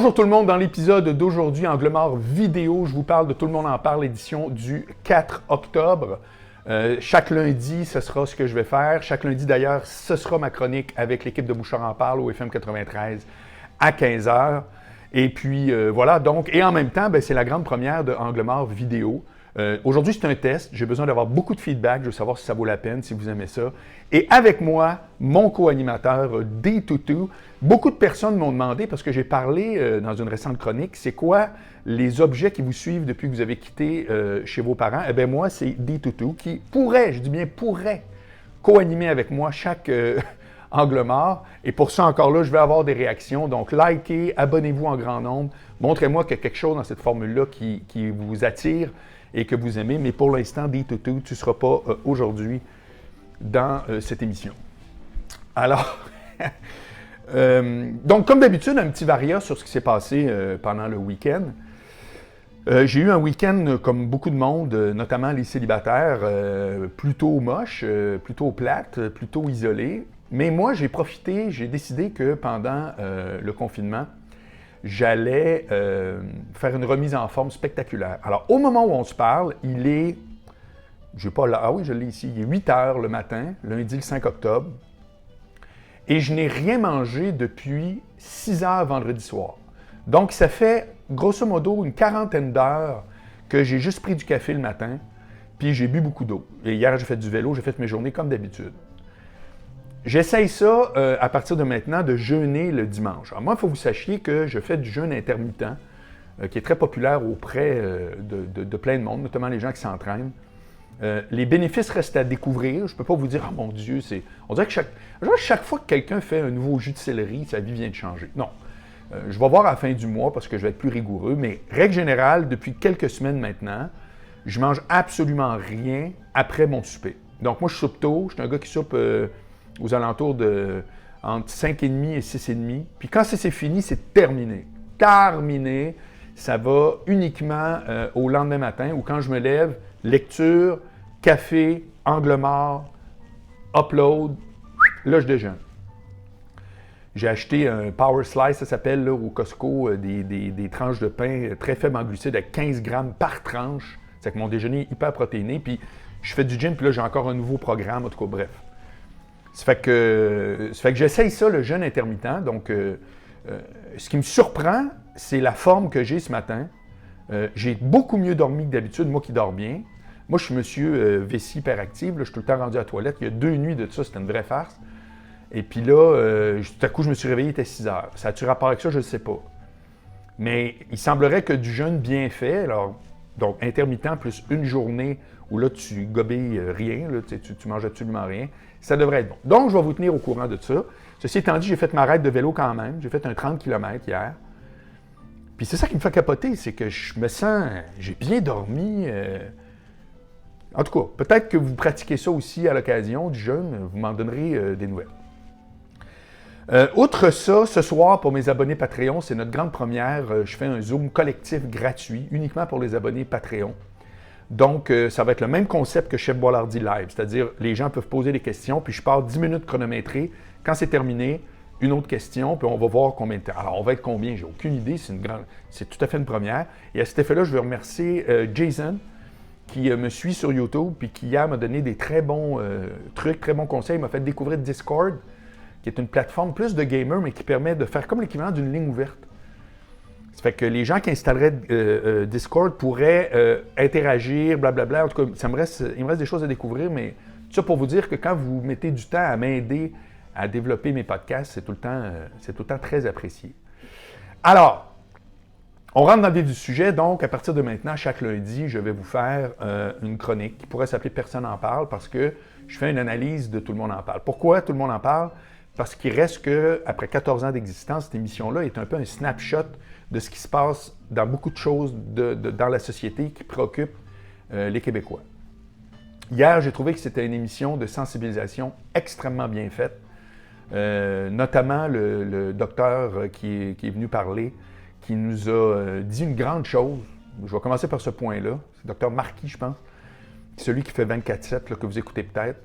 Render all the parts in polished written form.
Bonjour tout le monde, dans l'épisode d'aujourd'hui, Angle Mort vidéo, je vous parle de Tout le monde en parle, édition du 4 octobre. Chaque lundi, ce sera ce que je vais faire. Chaque lundi d'ailleurs, ce sera ma chronique avec l'équipe de Bouchard en parle au FM 93 à 15h. Et puis voilà, donc, et en même temps, c'est la grande première de Angle Mort vidéo. Aujourd'hui, c'est un test. J'ai besoin d'avoir beaucoup de feedback. Je veux savoir si ça vaut la peine, si vous aimez ça. Et avec moi, mon co-animateur, D-Toutou. Beaucoup de personnes m'ont demandé, parce que j'ai parlé dans une récente chronique, c'est quoi les objets qui vous suivent depuis que vous avez quitté chez vos parents? Eh bien, moi, c'est D-Toutou qui pourrait, je dis bien pourrait, co-animer avec moi chaque Angle Mort. Et pour ça, encore là, je vais avoir des réactions. Donc, likez, abonnez-vous en grand nombre. Montrez-moi qu'il y a quelque chose dans cette formule-là qui vous attire et que vous aimez. Mais pour l'instant, D-Toutou, tu ne seras pas aujourd'hui dans cette émission. Alors, donc comme d'habitude, un petit varia sur ce qui s'est passé pendant le week-end. J'ai eu un week-end, comme beaucoup de monde, notamment les célibataires, plutôt moche, plutôt plate, plutôt isolé. Mais moi, j'ai décidé que pendant le confinement, j'allais faire une remise en forme spectaculaire. Alors, au moment où on se parle, il est, je l'ai ici, il est 8 heures le matin, lundi le 5 octobre, et je n'ai rien mangé depuis 6 heures vendredi soir. Donc, ça fait grosso modo une quarantaine d'heures que j'ai juste pris du café le matin, puis j'ai bu beaucoup d'eau. Et hier, j'ai fait du vélo, j'ai fait mes journées comme d'habitude. J'essaye ça, à partir de maintenant, de jeûner le dimanche. Alors moi, il faut que vous sachiez que je fais du jeûne intermittent, qui est très populaire auprès de plein de monde, notamment les gens qui s'entraînent. Les bénéfices restent à découvrir. Je ne peux pas vous dire « Ah mon Dieu, c'est... » On dirait que chaque fois que quelqu'un fait un nouveau jus de céleri, sa vie vient de changer. Non. Je vais voir à la fin du mois parce que je vais être plus rigoureux, mais règle générale, depuis quelques semaines maintenant, je mange absolument rien après mon souper. Donc moi, je soupe tôt. Je suis un gars qui soupe aux alentours de entre 5,5 et 6,5. Puis quand c'est fini, c'est terminé. Terminé. Ça va uniquement au lendemain matin ou quand je me lève, lecture, café, angle mort, upload, là je déjeune. J'ai acheté un Power Slice, ça s'appelle là, au Costco, des tranches de pain très faibles en glucides à 15 grammes par tranche. C'est que mon déjeuner est hyper protéiné. Puis je fais du gym, puis là j'ai encore un nouveau programme, en tout cas, bref. Ça fait que j'essaye ça, le jeûne intermittent. Donc, ce qui me surprend, c'est la forme que j'ai ce matin. J'ai beaucoup mieux dormi que d'habitude, moi qui dors bien. Moi, je suis monsieur vessie hyperactive, là, je suis tout le temps rendu à la toilette. Il y a 2 nuits de ça, c'était une vraie farce. Et puis là, tout à coup, je me suis réveillé, il était 6 heures. Ça a-tu rapport avec ça? Je ne sais pas. Mais il semblerait que du jeûne bien fait, alors, donc intermittent plus une journée où là, tu gobeilles rien, là, tu manges absolument rien, ça devrait être bon. Donc, je vais vous tenir au courant de ça. Ceci étant dit, j'ai fait ma raide de vélo quand même. J'ai fait un 30 km hier. Puis c'est ça qui me fait capoter, c'est que je me sens, j'ai bien dormi. En tout cas, peut-être que vous pratiquez ça aussi à l'occasion du jeûne, vous m'en donnerez des nouvelles. Outre ça, ce soir, pour mes abonnés Patreon, c'est notre grande première. Je fais un Zoom collectif gratuit, uniquement pour les abonnés Patreon. Donc, ça va être le même concept que Chef Boilardi Live, c'est-à-dire les gens peuvent poser des questions, puis je pars 10 minutes chronométrées. Quand c'est terminé, une autre question, puis on va voir combien de temps. Alors, on va être combien? J'ai aucune idée, c'est tout à fait une première. Et à cet effet-là, je veux remercier Jason, qui me suit sur YouTube, puis qui hier m'a donné des très bons trucs, très bons conseils. Il m'a fait découvrir Discord, qui est une plateforme plus de gamers, mais qui permet de faire comme l'équivalent d'une ligne ouverte. Ça fait que les gens qui installeraient Discord pourraient interagir, blablabla. En tout cas, il me reste des choses à découvrir, mais tout ça pour vous dire que quand vous mettez du temps à m'aider à développer mes podcasts, c'est tout le temps très apprécié. Alors, on rentre dans le vif du sujet. Donc, à partir de maintenant, chaque lundi, je vais vous faire une chronique qui pourrait s'appeler « Personne n'en parle » parce que je fais une analyse de « Tout le monde en parle ». Pourquoi « Tout le monde en parle » ? Parce qu'il reste qu'après 14 ans d'existence, cette émission-là est un peu un snapshot de ce qui se passe dans beaucoup de choses dans la société qui préoccupent les Québécois. Hier, j'ai trouvé que c'était une émission de sensibilisation extrêmement bien faite, notamment le docteur qui est venu parler, qui nous a dit une grande chose. Je vais commencer par ce point-là. C'est le docteur Marquis, je pense, celui qui fait 24/7, là, que vous écoutez peut-être.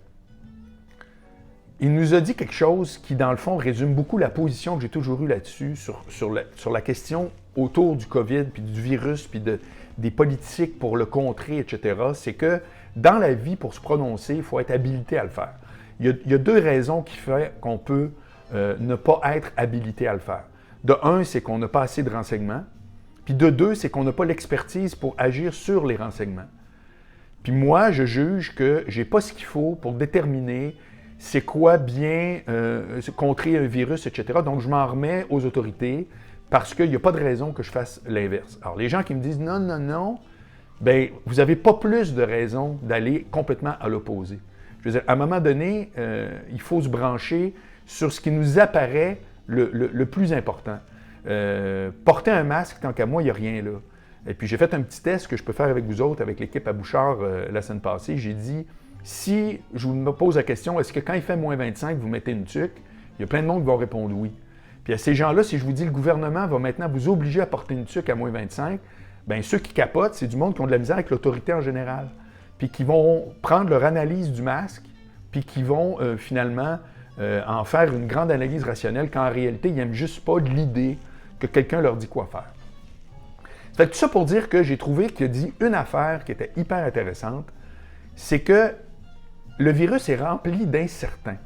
il nous a dit quelque chose qui, dans le fond, résume beaucoup la position que j'ai toujours eue là-dessus, sur la question autour du COVID, puis du virus, puis des politiques pour le contrer, etc. C'est que dans la vie, pour se prononcer, il faut être habilité à le faire. Il y a deux raisons qui font qu'on peut ne pas être habilité à le faire. De un, c'est qu'on n'a pas assez de renseignements. Puis de deux, c'est qu'on n'a pas l'expertise pour agir sur les renseignements. Puis moi, je juge que je n'ai pas ce qu'il faut pour déterminer c'est quoi bien contrer un virus, etc. Donc, je m'en remets aux autorités parce qu'il n'y a pas de raison que je fasse l'inverse. Alors, les gens qui me disent non, non, non, bien, vous n'avez pas plus de raison d'aller complètement à l'opposé. Je veux dire, à un moment donné, il faut se brancher sur ce qui nous apparaît le plus important. Porter un masque, tant qu'à moi, il n'y a rien là. Et puis, j'ai fait un petit test que je peux faire avec vous autres, avec l'équipe à Bouchard la semaine passée. J'ai dit, si je me pose la question, est-ce que quand il fait moins 25, vous mettez une tuque? Il y a plein de monde qui vont répondre oui. Puis à ces gens-là, si je vous dis le gouvernement va maintenant vous obliger à porter une tuque à moins 25, bien ceux qui capotent, c'est du monde qui ont de la misère avec l'autorité en général. Puis qui vont prendre leur analyse du masque, puis qui vont finalement en faire une grande analyse rationnelle, quand en réalité, ils n'aiment juste pas l'idée que quelqu'un leur dit quoi faire. Ça fait tout ça pour dire que j'ai trouvé qu'il a dit une affaire qui était hyper intéressante, c'est que le virus est rempli d'incertains.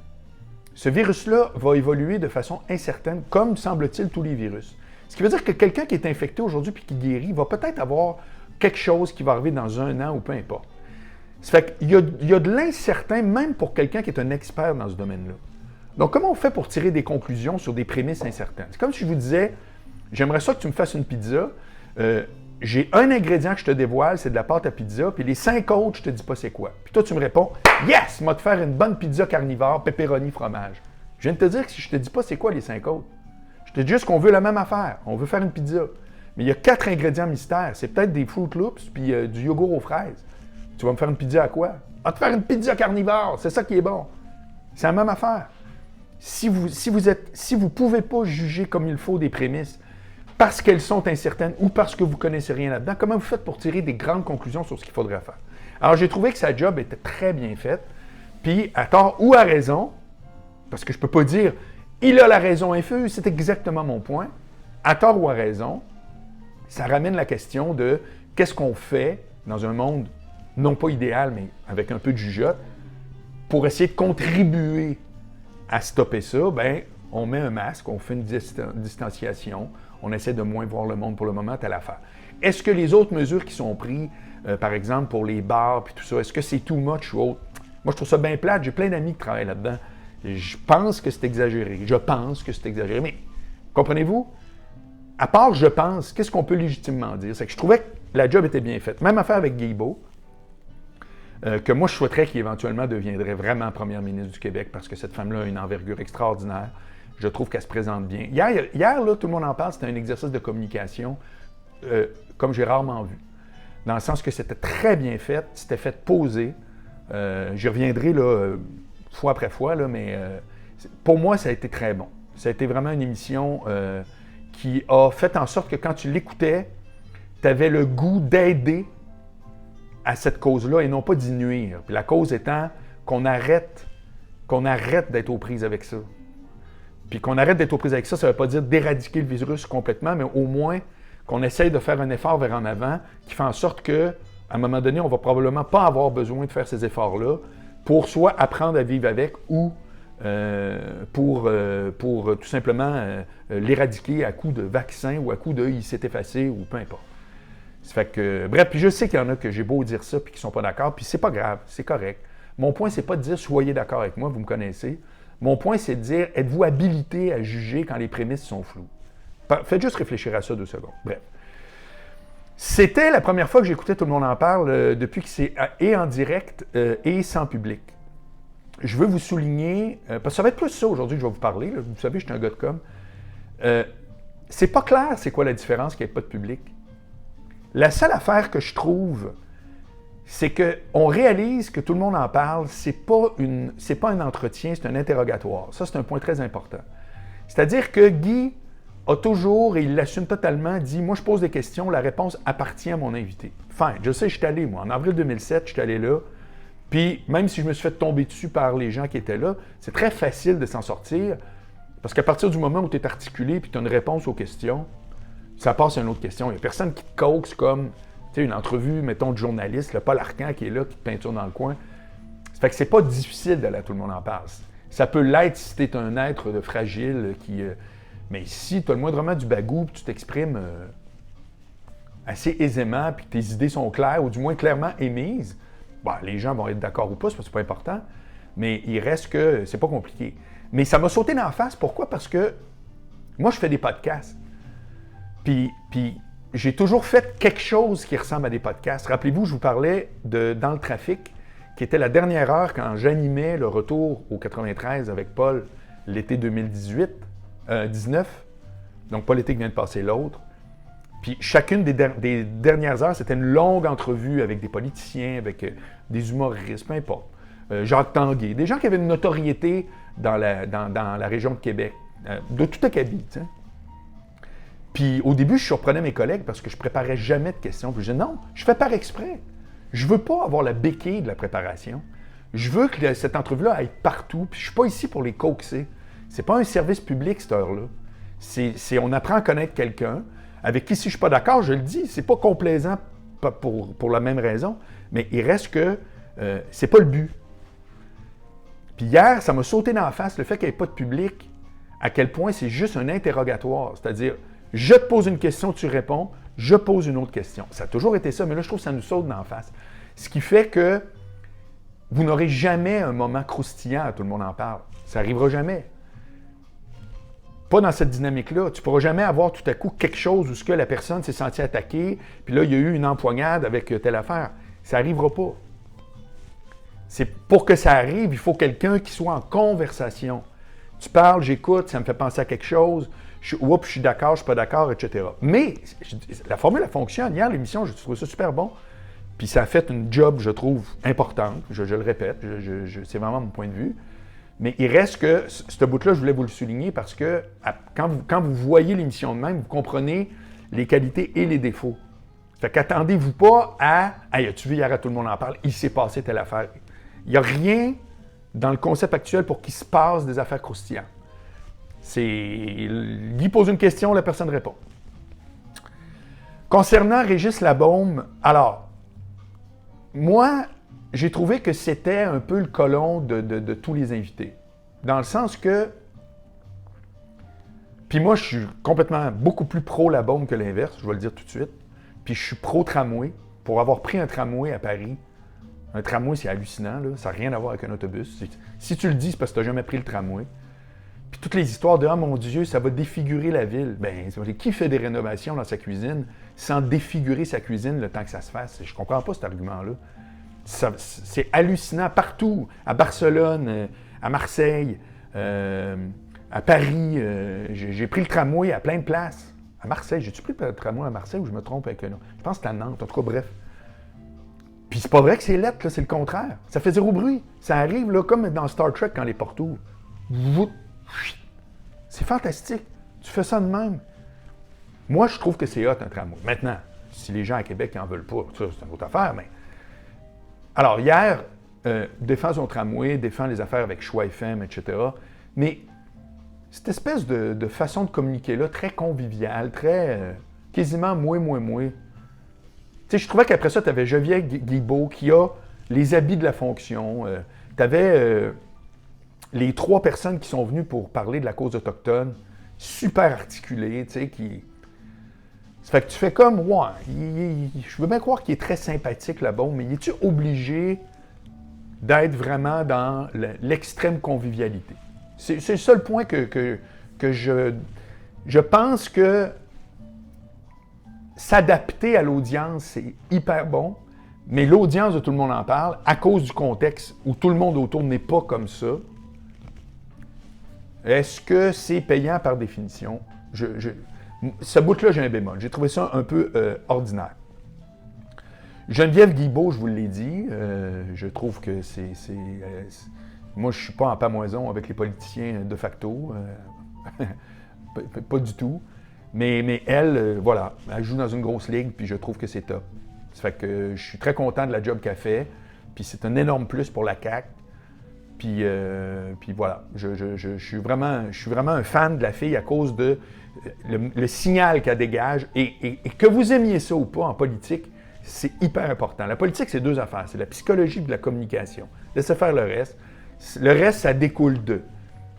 Ce virus-là va évoluer de façon incertaine, comme semble-t-il tous les virus. Ce qui veut dire que quelqu'un qui est infecté aujourd'hui puis qui guérit va peut-être avoir quelque chose qui va arriver dans 1 an ou peu importe. Ça fait qu'il y a de l'incertain même pour quelqu'un qui est un expert dans ce domaine-là. Donc, comment on fait pour tirer des conclusions sur des prémices incertaines? C'est comme si je vous disais, j'aimerais ça que tu me fasses une pizza. J'ai un ingrédient que je te dévoile, c'est de la pâte à pizza, puis les 5 autres, je te dis pas c'est quoi. Puis toi, tu me réponds, yes, moi te faire une bonne pizza carnivore, pepperoni, fromage. Je viens de te dire que si je te dis pas c'est quoi les 5 autres. Je te dis juste qu'on veut la même affaire, on veut faire une pizza. Mais il y a 4 ingrédients mystères, c'est peut-être des Fruit Loops, puis du yogourt aux fraises. Tu vas me faire une pizza à quoi? Ah, te faire une pizza carnivore, c'est ça qui est bon. C'est la même affaire. Si vous ne pouvez pas juger comme il faut des prémices, parce qu'elles sont incertaines ou parce que vous ne connaissez rien là-dedans, comment vous faites pour tirer des grandes conclusions sur ce qu'il faudrait faire? Alors, j'ai trouvé que sa job était très bien faite, puis à tort ou à raison, parce que je ne peux pas dire « il a la raison infuse », c'est exactement mon point. À tort ou à raison, ça ramène la question de qu'est-ce qu'on fait dans un monde, non pas idéal, mais avec un peu de jugeote, pour essayer de contribuer à stopper ça. Bien, on met un masque, on fait une distanciation, on essaie de moins voir le monde pour le moment, telle affaire. Est-ce que les autres mesures qui sont prises, par exemple pour les bars et tout ça, est-ce que c'est too much ou autre? Moi, je trouve ça bien plate. J'ai plein d'amis qui travaillent là-dedans. Je pense que c'est exagéré. Mais, comprenez-vous? À part je pense, qu'est-ce qu'on peut légitimement dire? C'est que je trouvais que la job était bien faite. Même affaire avec Guilbeault, que moi, je souhaiterais qu'il éventuellement deviendrait vraiment première ministre du Québec parce que cette femme-là a une envergure extraordinaire. Je trouve qu'elle se présente bien. Hier là, tout le monde en parle, c'était un exercice de communication comme j'ai rarement vu. Dans le sens que c'était très bien fait, c'était fait poser. J'y reviendrai là, fois après fois, là, mais pour moi, ça a été très bon. Ça a été vraiment une émission qui a fait en sorte que quand tu l'écoutais, tu avais le goût d'aider à cette cause-là et non pas d'y nuire. Puis la cause étant qu'on arrête d'être aux prises avec ça. Puis qu'on arrête d'être aux prises avec ça, ça ne veut pas dire d'éradiquer le virus complètement, mais au moins qu'on essaye de faire un effort vers en avant qui fait en sorte qu'à un moment donné, on ne va probablement pas avoir besoin de faire ces efforts-là pour soit apprendre à vivre avec ou pour tout simplement l'éradiquer à coup de vaccin ou à coup de « il s'est effacé » ou peu importe. Ça fait que, bref, puis je sais qu'il y en a que j'ai beau dire ça puis qui ne sont pas d'accord, puis c'est pas grave, c'est correct. Mon point, c'est pas de dire « soyez d'accord avec moi, vous me connaissez ». Mon point, c'est de dire, êtes-vous habilité à juger quand les prémices sont floues? Faites juste réfléchir à ça 2 secondes. Bref. C'était la première fois que j'écoutais Tout le monde en parle depuis que c'est et en direct et sans public. Je veux vous souligner, parce que ça va être plus ça aujourd'hui que je vais vous parler, là, vous savez, je suis un gars de com'. C'est pas clair c'est quoi la différence qu'il n'y ait pas de public. La seule affaire que je trouve, c'est qu'on réalise que tout le monde en parle, c'est pas un entretien, c'est un interrogatoire. Ça, c'est un point très important. C'est-à-dire que Guy a toujours, et il l'assume totalement, dit « Moi, je pose des questions, la réponse appartient à mon invité. » Fine, je sais, je suis allé, moi. En avril 2007, je suis allé là. Puis, même si je me suis fait tomber dessus par les gens qui étaient là, c'est très facile de s'en sortir, parce qu'à partir du moment où tu es articulé puis tu as une réponse aux questions, ça passe à une autre question. Il n'y a personne qui te coaxe comme une entrevue, mettons, de journaliste, le Paul Arcand qui est là, qui te peinture dans le coin. Ça fait que c'est pas difficile d'aller à Tout le monde en parle. Ça peut l'être si tu es un être fragile qui... mais si tu as le moindrement du bagou puis tu t'exprimes assez aisément puis que tes idées sont claires, ou du moins clairement émises, bon, les gens vont être d'accord ou pas, c'est pas important, mais il reste que c'est pas compliqué. Mais ça m'a sauté dans la face. Pourquoi? Parce que moi, je fais des podcasts. Puis j'ai toujours fait quelque chose qui ressemble à des podcasts. Rappelez-vous, je vous parlais de Dans le trafic, qui était la dernière heure quand j'animais le retour au 93 avec Paul l'été 2018, 19. Donc pas l'été qui vient de passer, l'autre. Puis chacune des dernières heures, c'était une longue entrevue avec des politiciens, avec des humoristes, peu importe. Jacques Tanguay, des gens qui avaient une notoriété dans la région de Québec, de tout acabit. T'sais. Puis au début, je surprenais mes collègues parce que je préparais jamais de questions. Puis je disais non, je fais par exprès. Je veux pas avoir la béquille de la préparation. Je veux que cette entrevue-là aille partout. Puis je suis pas ici pour les coaxer. C'est pas un service public cette heure-là. On apprend à connaître quelqu'un avec qui, si je suis pas d'accord, je le dis. C'est pas complaisant pour la même raison, mais il reste que c'est pas le but. Puis hier, ça m'a sauté dans la face le fait qu'il n'y ait pas de public, à quel point c'est juste un interrogatoire. C'est-à-dire, je te pose une question, tu réponds, je pose une autre question. Ça a toujours été ça, mais là, je trouve que ça nous saute dans la face. Ce qui fait que vous n'aurez jamais un moment croustillant à Tout le monde en parle. Ça n'arrivera jamais. Pas dans cette dynamique-là. Tu ne pourras jamais avoir tout à coup quelque chose où ce que la personne s'est sentie attaquée, puis là, il y a eu une empoignade avec telle affaire. Ça n'arrivera pas. Pour que ça arrive, il faut quelqu'un qui soit en conversation. Tu parles, j'écoute, ça me fait penser à quelque chose, je suis d'accord, je suis pas d'accord, etc. Mais la formule, elle fonctionne. Hier, l'émission, je trouve ça super bon. Puis ça a fait une job, je trouve, importante. Je le répète, c'est vraiment mon point de vue. Mais il reste que, ce bout-là, je voulais vous le souligner parce que quand vous voyez l'émission de même, vous comprenez les qualités et les défauts. Fait qu'attendez-vous pas à « Hey, as-tu vu hier à Tout le monde en parle, il s'est passé telle affaire. » Il n'y a rien dans le concept actuel pour qu'il se passe des affaires croustillantes. Guy pose une question, la personne répond. Concernant Régis Labaume, alors, moi, j'ai trouvé que c'était un peu le colon de tous les invités. Dans le sens que... Puis moi, je suis complètement beaucoup plus pro-Labaume que l'inverse, je vais le dire tout de suite. Puis je suis pro-tramway. Pour avoir pris un tramway à Paris, un tramway, c'est hallucinant, là. Ça n'a rien à voir avec un autobus. Si tu le dis, c'est parce que tu n'as jamais pris le tramway. Puis toutes les histoires de « Ah, mon Dieu, ça va défigurer la ville ». Bien, qui fait des rénovations dans sa cuisine sans défigurer sa cuisine le temps que ça se fasse? Je ne comprends pas cet argument-là. C'est hallucinant partout, à Barcelone, à Marseille, à Paris. J'ai pris le tramway à plein de places. À Marseille, j'ai-tu pris le tramway à Marseille ou je me trompe avec un nom? Je pense que c'est à Nantes, en tout cas, bref. Puis c'est pas vrai que c'est lettre, là, c'est le contraire. Ça fait zéro bruit. Ça arrive là, comme dans Star Trek quand les portes ouvrent. C'est fantastique. Tu fais ça de même. Moi, je trouve que c'est hot, un tramway. Maintenant, si les gens à Québec n'en veulent pas, ça, c'est une autre affaire, mais... Alors, hier, défend son tramway, défend les affaires avec Choix FM, etc. Mais cette espèce de façon de communiquer-là, très conviviale, très quasiment moi. Tu sais, je trouvais qu'après ça, tu avais Geneviève Guilbeault qui a les habits de la fonction. Tu avais les 3 personnes qui sont venues pour parler de la cause autochtone, super articulées, tu sais, qui... Ça fait que tu fais comme, ouais, je veux bien croire qu'il est très sympathique là-bas, mais es-tu obligé d'être vraiment dans l'extrême convivialité? C'est le seul point que je pense que s'adapter à l'audience, c'est hyper bon, mais l'audience de Tout le monde en parle, à cause du contexte où tout le monde autour n'est pas comme ça, est-ce que c'est payant par définition? Ce bout-là, j'ai un bémol. J'ai trouvé ça un peu ordinaire. Geneviève Guilbeault, je vous l'ai dit, je trouve que moi, je ne suis pas en pamoison avec les politiciens de facto. Pas du tout. Mais elle, voilà, elle joue dans une grosse ligue, puis je trouve que c'est top. Ça fait que je suis très content de la job qu'elle fait. puis c'est un énorme plus pour la CAQ. Puis voilà, je suis vraiment un fan de la fille à cause de le signal qu'elle dégage. Et que vous aimiez ça ou pas en politique, c'est hyper important. La politique, c'est deux affaires. C'est la psychologie et la communication. Laissez faire le reste. Le reste, ça découle d'eux.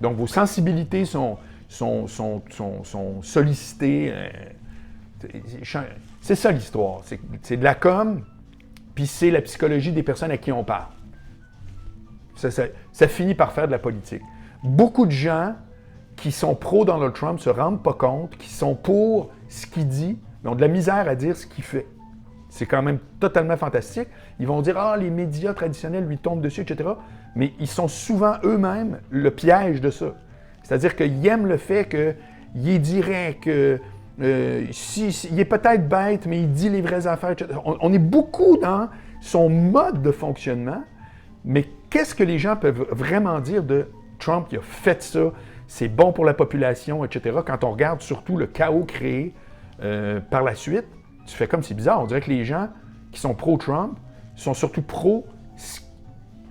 Donc, vos sensibilités sont sollicitées. C'est ça l'histoire. C'est de la com, puis c'est la psychologie des personnes à qui on parle. Ça finit par faire de la politique. Beaucoup de gens qui sont pro-Donald Trump ne se rendent pas compte qu'ils sont pour ce qu'il dit, mais ont de la misère à dire ce qu'il fait. C'est quand même totalement fantastique. Ils vont dire « Ah, les médias traditionnels lui tombent dessus, etc. » Mais ils sont souvent eux-mêmes le piège de ça. C'est-à-dire qu'ils aiment le fait qu'il est direct, il est peut-être bête, mais il dit les vraies affaires, etc. On est beaucoup dans son mode de fonctionnement, mais qu'est-ce que les gens peuvent vraiment dire de Trump qui a fait ça, c'est bon pour la population, etc. Quand on regarde surtout le chaos créé par la suite, tu fais comme c'est bizarre. On dirait que les gens qui sont pro-Trump sont surtout pro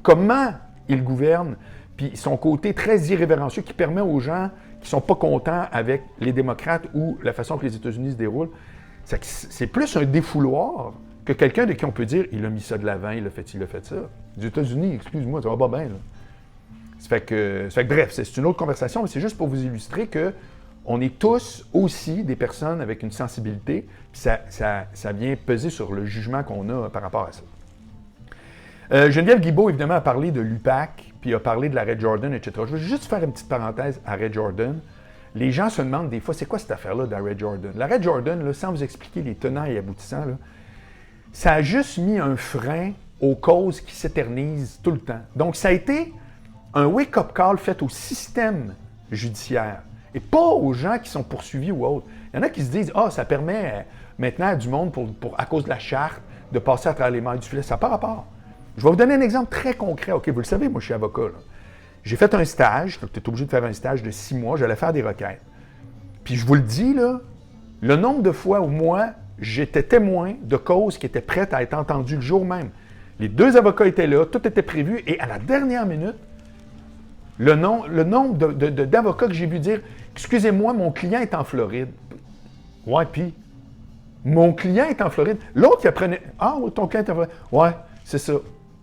comment il gouverne, puis son côté très irrévérencieux qui permet aux gens qui ne sont pas contents avec les démocrates ou la façon que les États-Unis se déroulent. C'est plus un défouloir que quelqu'un de qui on peut dire « il a mis ça de l'avant, il a fait ça ». Les États-Unis, excuse-moi, ça va pas bien, là. Ça fait que, bref, c'est une autre conversation, mais c'est juste pour vous illustrer qu'on est tous aussi des personnes avec une sensibilité, puis ça vient peser sur le jugement qu'on a par rapport à ça. Geneviève Guilbeault, évidemment, a parlé de l'UPAC, puis a parlé de l'arrêt Jordan, etc. Je veux juste faire une petite parenthèse, arrêt Jordan. Les gens se demandent des fois, c'est quoi cette affaire-là d'arrêt Jordan? L'arrêt Jordan, là, sans vous expliquer les tenants et aboutissants, là, ça a juste mis un frein aux causes qui s'éternisent tout le temps. Donc, ça a été un wake-up call fait au système judiciaire et pas aux gens qui sont poursuivis ou autres. Il y en a qui se disent « Ah, ça permet maintenant à du monde, à cause de la charte, de passer à travers les mailles du filet. » Ça n'a pas rapport. Je vais vous donner un exemple très concret. OK, vous le savez, moi, je suis avocat. Là. J'ai fait un stage, tu es obligé de faire un stage de 6 mois, j'allais faire des requêtes. Puis je vous le dis, là, le nombre de fois où moi, j'étais témoin de causes qui étaient prêtes à être entendues le jour même. Les 2 avocats étaient là, tout était prévu, et à la dernière minute, le nombre d'avocats que j'ai vu dire « Excusez-moi, mon client est en Floride. » Ouais, puis, mon client est en Floride. L'autre, il apprenait « Ah, ton client est en Floride. » Ouais, c'est ça.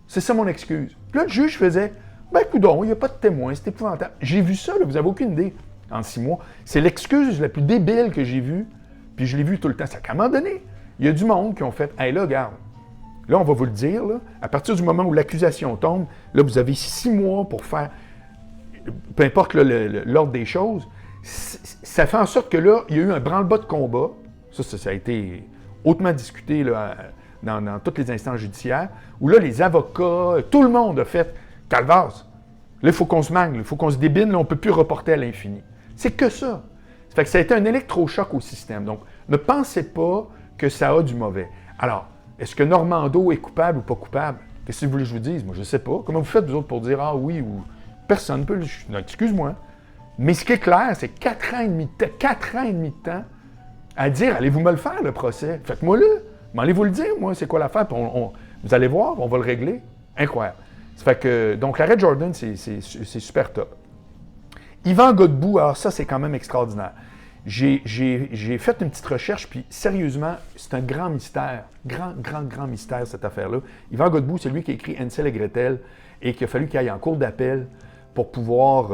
C'est ça mon excuse. Puis là, le juge faisait « Ben, coudonc, il n'y a pas de témoin, c'est épouvantable. » J'ai vu ça, là, vous n'avez aucune idée, en 6 mois. C'est l'excuse la plus débile que j'ai vue, puis je l'ai vue tout le temps. Ça, à un moment donné, il y a du monde qui ont fait « Hey, là, regarde. Là, on va vous le dire, là, à partir du moment où l'accusation tombe, là, vous avez 6 mois pour faire... peu importe l'ordre des choses, ça fait en sorte que là, il y a eu un branle-bas de combat. Ça a été hautement discuté là, dans toutes les instances judiciaires, où là, les avocats, tout le monde a fait « Calvasse, là, il faut qu'on se mangue, il faut qu'on se débine, là, on ne peut plus reporter à l'infini. » C'est que ça. Ça fait que ça a été un électrochoc au système. Donc, ne pensez pas que ça a du mauvais. Alors, est-ce que Normando est coupable ou pas coupable? Qu'est-ce que vous voulez que je vous dise? Moi, je ne sais pas. Comment vous faites, vous autres, pour dire « Ah oui » ou... Personne ne peut... Non, excuse-moi. Mais ce qui est clair, c'est 4 ans et demi de temps à dire « Allez-vous me le faire, le procès? Faites-moi-le. Mais allez-vous le dire, moi, c'est quoi l'affaire? Vous allez voir, on va le régler. » Incroyable. Ça fait que... Donc, l'arrêt Jordan, c'est super top. Yvan Godbout, alors ça, c'est quand même extraordinaire. J'ai fait une petite recherche, puis sérieusement, c'est un grand mystère. Grand mystère, cette affaire-là. Yvan Godbout, c'est lui qui a écrit Hansel et Gretel et qu'il a fallu qu'il aille en cour d'appel pour pouvoir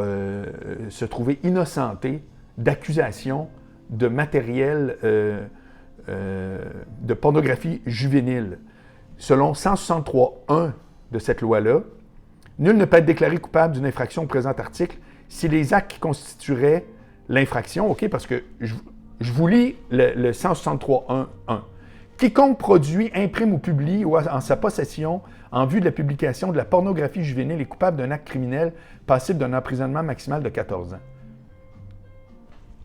se trouver innocenté d'accusations de matériel de pornographie juvénile. Selon 163.1 de cette loi-là, nul ne peut être déclaré coupable d'une infraction au présent article si les actes qui constitueraient l'infraction, OK, parce que je vous lis le 163.1.1. Quiconque produit, imprime ou publie ou a en sa possession, en vue de la publication de la pornographie juvénile, est coupable d'un acte criminel passible d'un emprisonnement maximal de 14 ans.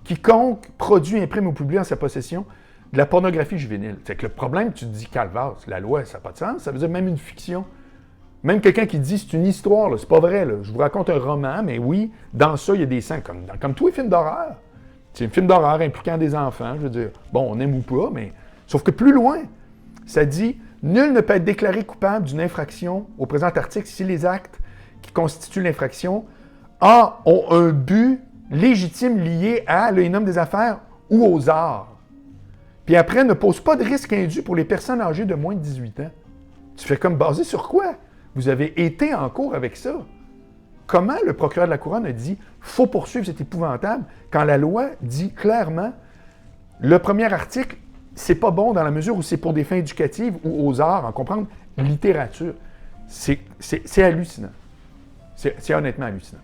Quiconque produit, imprime ou publie en sa possession de la pornographie juvénile. C'est que le problème, tu te dis, calvasse, la loi, ça n'a pas de sens, ça veut dire même une fiction. Même quelqu'un qui dit, c'est une histoire, c'est pas vrai, là. Je vous raconte un roman, mais oui, dans ça, il y a des scènes, comme tous les films d'horreur. C'est un film d'horreur impliquant des enfants, je veux dire, bon, on aime ou pas, mais... Sauf que plus loin, ça dit, Nul ne peut être déclaré coupable d'une infraction au présent article si les actes qui constituent l'infraction ont un but légitime lié à, là, il nomme des affaires, ou aux arts. Puis après, ne pose pas de risque indu pour les personnes âgées de moins de 18 ans. Tu fais comme basé sur quoi? Vous avez été en cours avec ça. Comment le procureur de la Couronne a dit « faut poursuivre, c'est épouvantable » quand la loi dit clairement le premier article, c'est pas bon dans la mesure où c'est pour des fins éducatives ou aux arts, en comprendre littérature. C'est hallucinant. C'est honnêtement hallucinant.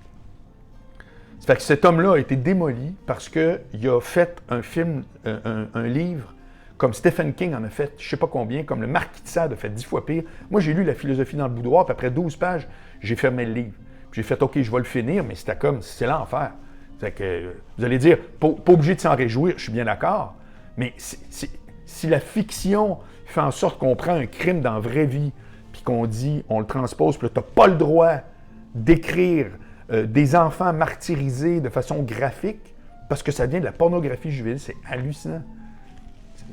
Ça fait que cet homme-là a été démoli parce qu'il a fait un film, un livre, comme Stephen King en a fait, je ne sais pas combien, comme le Marquis de Sade a fait 10 fois pire. Moi, j'ai lu La philosophie dans le boudoir, puis après 12 pages, j'ai fermé le livre. Puis j'ai fait, OK, je vais le finir, mais c'était comme, c'est l'enfer. Fait que, vous allez dire, pas obligé de s'en réjouir, je suis bien d'accord, mais si la fiction fait en sorte qu'on prend un crime dans la vraie vie, puis qu'on dit, on le transpose, puis là, tu n'as pas le droit d'écrire des enfants martyrisés de façon graphique, parce que ça vient de la pornographie juvénile, c'est hallucinant.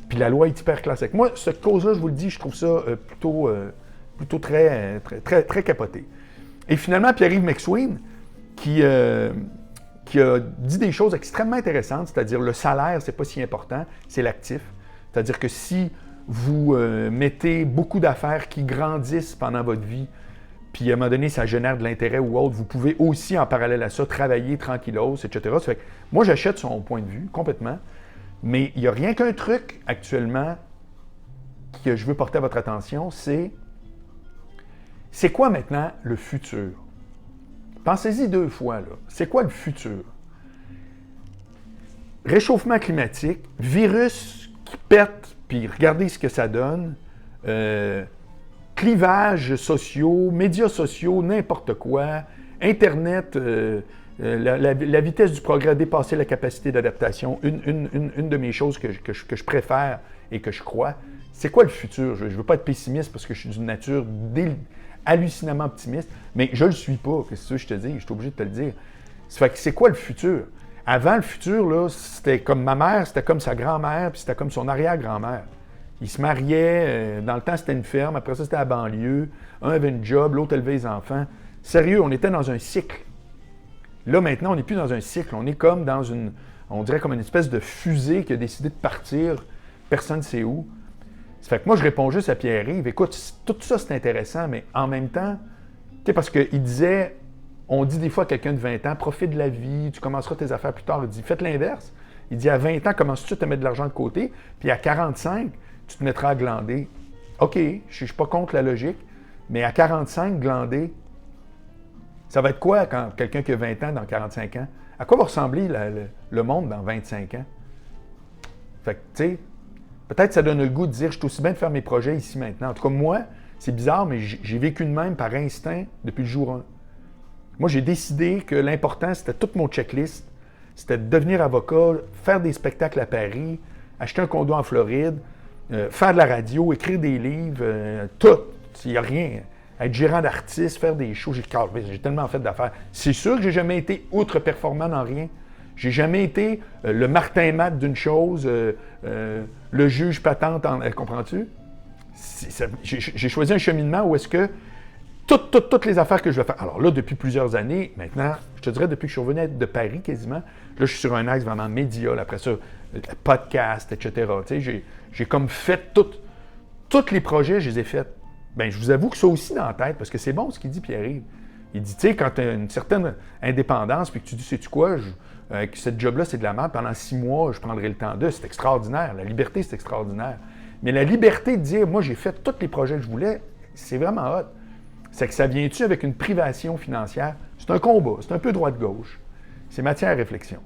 Puis la loi est hyper classique. Moi, cette cause-là, je vous le dis, je trouve ça plutôt très capoté. Et finalement, Pierre-Yves McSween, qui a dit des choses extrêmement intéressantes, c'est-à-dire le salaire, c'est pas si important, c'est l'actif. C'est-à-dire que si vous mettez beaucoup d'affaires qui grandissent pendant votre vie, puis à un moment donné, ça génère de l'intérêt ou autre, vous pouvez aussi, en parallèle à ça, travailler tranquillos, etc. Ça fait que moi, j'achète son point de vue, complètement, mais il n'y a rien qu'un truc, actuellement, que je veux porter à votre attention, c'est quoi maintenant le futur? Pensez-y 2 fois, là. C'est quoi le futur? Réchauffement climatique, virus qui pète, puis regardez ce que ça donne, clivages sociaux, médias sociaux, n'importe quoi, Internet, la vitesse du progrès a dépassé la capacité d'adaptation. Une de mes choses que je préfère et que je crois, c'est quoi le futur? Je ne veux pas être pessimiste parce que je suis d'une nature hallucinamment optimiste, mais je ne le suis pas. Qu'est-ce que je te dis? Je suis obligé de te le dire. Ça fait que c'est quoi le futur? Avant, le futur, là, c'était comme ma mère, c'était comme sa grand-mère, puis c'était comme son arrière-grand-mère. Ils se mariaient, dans le temps, c'était une ferme, après ça, c'était la banlieue. Un avait une job, l'autre élevait les enfants. Sérieux, on était dans un cycle. Là, maintenant, on n'est plus dans un cycle. On est comme dans on dirait comme une espèce de fusée qui a décidé de partir, personne ne sait où. Ça fait que moi, je réponds juste à Pierre-Yves, écoute, tout ça, c'est intéressant, mais en même temps, tu sais, parce qu'il disait, on dit des fois à quelqu'un de 20 ans, profite de la vie, tu commenceras tes affaires plus tard. Il dit, faites l'inverse. Il dit, à 20 ans, commences-tu à mettre de l'argent de côté, puis à 45, tu te mettras à glander. OK, je ne suis pas contre la logique, mais à 45, glander, ça va être quoi quand quelqu'un qui a 20 ans dans 45 ans? À quoi va ressembler le monde dans 25 ans? Fait que, tu sais, peut-être ça donne le goût de dire, je suis aussi bien de faire mes projets ici maintenant. En tout cas, moi, c'est bizarre, mais j'ai vécu de même par instinct depuis le jour 1. Moi, j'ai décidé que l'important, c'était toute mon checklist. C'était de devenir avocat, faire des spectacles à Paris, acheter un condo en Floride, faire de la radio, écrire des livres, tout. Il n'y a rien. Être gérant d'artiste, faire des shows, j'ai tellement fait d'affaires. C'est sûr que j'ai jamais été outre-performant dans rien. J'ai jamais été le Martin Matt d'une chose, le juge patente, comprends-tu? J'ai choisi un cheminement où est-ce que toutes les affaires que je vais faire. Alors là, depuis plusieurs années, maintenant, je te dirais depuis que je suis revenu de Paris quasiment, là, je suis sur un axe vraiment média, là, après ça, podcast, etc. Tu sais, j'ai comme fait tous les projets, je les ai faits. Bien, je vous avoue que ça aussi dans la tête, parce que c'est bon ce qu'il dit, Pierre-Yves. Il dit, tu sais, quand tu as une certaine indépendance, puis que tu dis, sais-tu quoi, que cette job-là, c'est de la merde, pendant 6 mois, je prendrai le temps d'eux, c'est extraordinaire. La liberté, c'est extraordinaire. Mais la liberté de dire, moi, j'ai fait tous les projets que je voulais, c'est vraiment hot. C'est que ça vient-tu avec une privation financière? C'est un combat, c'est un peu droite-gauche. C'est matière à réflexion.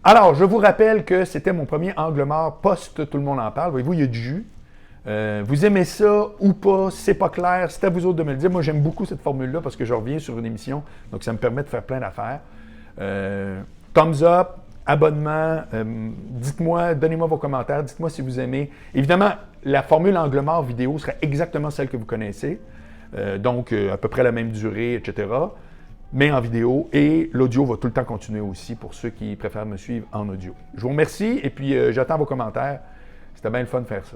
Alors, je vous rappelle que c'était mon premier angle mort post Tout le monde en parle. Voyez-vous, il y a du jus. Vous aimez ça ou pas, si c'est pas clair, c'est à vous autres de me le dire. Moi, j'aime beaucoup cette formule-là parce que je reviens sur une émission, donc ça me permet de faire plein d'affaires. Thumbs up, abonnement, dites-moi, donnez-moi vos commentaires, dites-moi si vous aimez. Évidemment, la formule angle mort vidéo sera exactement celle que vous connaissez, donc à peu près la même durée, etc., mais en vidéo, et l'audio va tout le temps continuer aussi pour ceux qui préfèrent me suivre en audio. Je vous remercie et puis j'attends vos commentaires. C'était bien le fun de faire ça.